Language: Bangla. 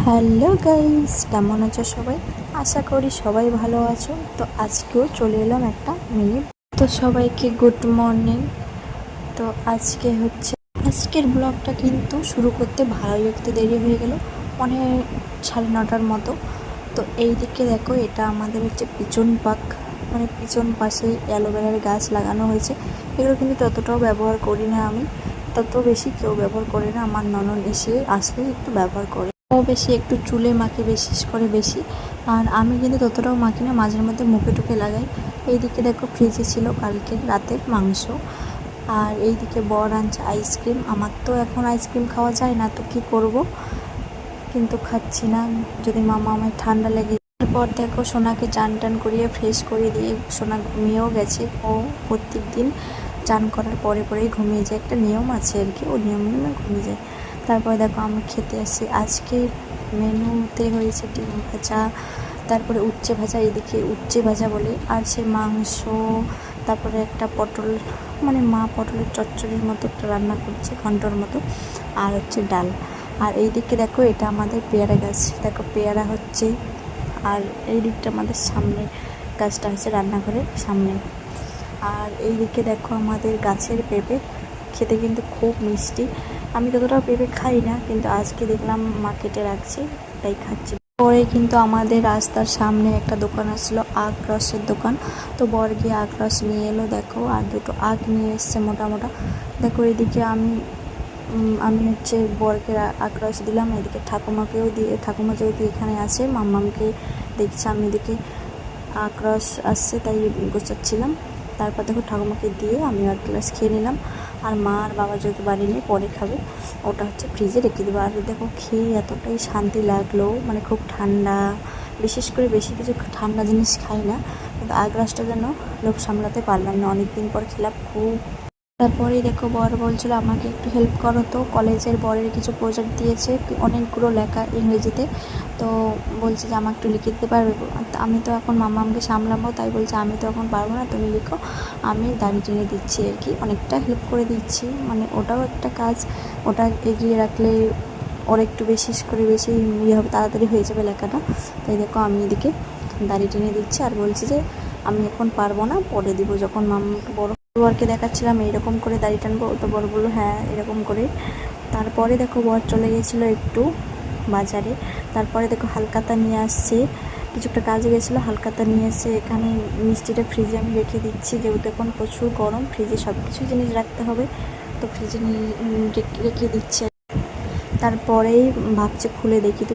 হ্যালো গাইস, কেমন আছো সবাই? আশা করি সবাই ভালো আছো। তো আজকেও চলে এলাম একটা মিনি। তো সবাইকে গুড মর্নিং। তো আজকের ব্লগটা কিন্তু শুরু করতে ভালোই একটু দেরি হয়ে গেল, মানে 9:30টার মতো। তো এই দিকে দেখো, এটা আমাদের হচ্ছে পিছন পাক, মানে পিছন পাশে অ্যালোভেরার গাছ লাগানো হয়েছে। এগুলো কিন্তু ততটাও ব্যবহার করি না আমি, তত বেশি কেউ ব্যবহার করে না। আমার ননদ এসে আসলে একটু ব্যবহার করে, ও বেশি একটু চুলে মাখে, বিশেষ করে বেশি। আর আমি কিন্তু ততটাও মাখি না, মাঝের মধ্যে মুখে টুকে লাগাই। এইদিকে দেখো, ফ্রিজে ছিল কালকের রাতের মাংস। আর এইদিকে বর আনছে আইসক্রিম। আমার তো এখন আইসক্রিম খাওয়া যায় না, তো কি করব, কিন্তু খাচ্ছি না, যদি মামা আমায় ঠান্ডা লেগে। তারপর দেখো, সোনাকে চান টান করিয়ে ফ্রেশ করে দিয়ে সোনা ঘুমিয়েও গেছে। ও প্রত্যেক দিন চান করার পরে পরেই ঘুমিয়ে যায়, একটা নিয়ম আছে আর কি, ও নিয়ম নিয়ে ঘুমিয়ে যায়। তারপর দেখো, আমি খেতে আসি। আজকের মেনুতে হয়েছে ডিম ভাজা, তারপরে উচ্ছে ভাজা, এদিকে উচ্ছে ভাজা বলে, আর সে মাংস, তারপরে একটা পটল, মানে মা পটলের চচ্চড়ির মতো একটা রান্না করছে, ঘন্টর মতো, আর হচ্ছে ডাল। আর এই দিকে দেখো, এটা আমাদের পেয়ারা গাছ, দেখো পেয়ারা হচ্ছে। আর এই দিকটা আমাদের সামনে, গাছটা হচ্ছে রান্নাঘরের সামনে। আর এই দিকে দেখো, আমাদের গাছের পেঁপে, খেতে কিন্তু খুব মিষ্টি। আমি ততটাও পেঁপে খাই না, কিন্তু আজকে দেখলাম মা কেটে রাখছে, তাই খাচ্ছি। পরে কিন্তু আমাদের রাস্তার সামনে একটা দোকান আসলো, আখ রসের দোকান। তো বর গিয়ে আখ রস নিয়ে এলো দেখো, আর দুটো আখ নিয়ে এসছে মোটা মোটা। দেখো এদিকে আমি হচ্ছে বরকে আখ রস দিলাম, এদিকে ঠাকুমাকেও দিয়ে, ঠাকুমা যেহেতু এখানে আছে, মাম্মামকে দেখছি। আমি এদিকে আখ রস আসছে তাই গোছাচ্ছিলাম। তারপর দেখো, ঠাকুমাকে দিয়ে আমি এক গ্লাস খেয়ে নিলাম। আর মা আর বাবা যেহেতু বাড়ি নেই, পরে খাবে, ওটা হচ্ছে ফ্রিজে রেখে দেবো। আর দেখো, খেয়ে এতটাই শান্তি লাগলো, মানে খুব ঠান্ডা। বিশেষ করে বেশি কিছু ঠান্ডা জিনিস খাই না, কিন্তু আখ রসটা যেন লোভ সামলাতে পারলাম না, অনেক দিন পর খেলাম খুব। তারপরেই দেখো, বর বলছিল আমাকে একটু হেল্প করো। তো কলেজের বরের কিছু প্রজেক্ট দিয়েছে, অনেকগুলো লেখা ইংরেজিতে। তো বলছে যে আমাকে একটু লিখে দিতে পারবে। আমি তো এখন মাম্মামকে সামলাবো, তাই বলছে আমি তো এখন পারবো না, তুমি লিখো, আমি দাঁড়িয়ে টেনে দিচ্ছি আর কি, অনেকটা হেল্প করে দিচ্ছি। মানে ওটাও একটা কাজ, ওটা এগিয়ে রাখলে ওর একটু বিশেষ করে বেশি ইয়ে হবে, তাড়াতাড়ি হয়ে যাবে লেখাটা। তাই দেখো, আমি এদিকে দাঁড়িয়ে টেনে দিচ্ছি, আর বলছি যে আমি এখন পারবো না, পরে দিব যখন মাম্মাকে বড়। বরকে দেখাচ্ছিলাম এইরকম করে দাড়ি টানবো, তো বর বললো হ্যাঁ এরকম করে। তারপরে দেখো, বর চলে গেছিলো একটু বাজারে। তারপরে দেখো, হালকাতা নিয়ে আসছে, কিছু একটা কাজে গেছিলো, হালকাতা নিয়ে এসে এখানে মিষ্টিটা ফ্রিজে আমি রেখে দিচ্ছি, যেহেতু এখন প্রচুর গরম, ফ্রিজে সব কিছু জিনিস রাখতে হবে, তো ফ্রিজে রেখে দিচ্ছি। তারপরেই ভাবছি খুলে দেখি, তো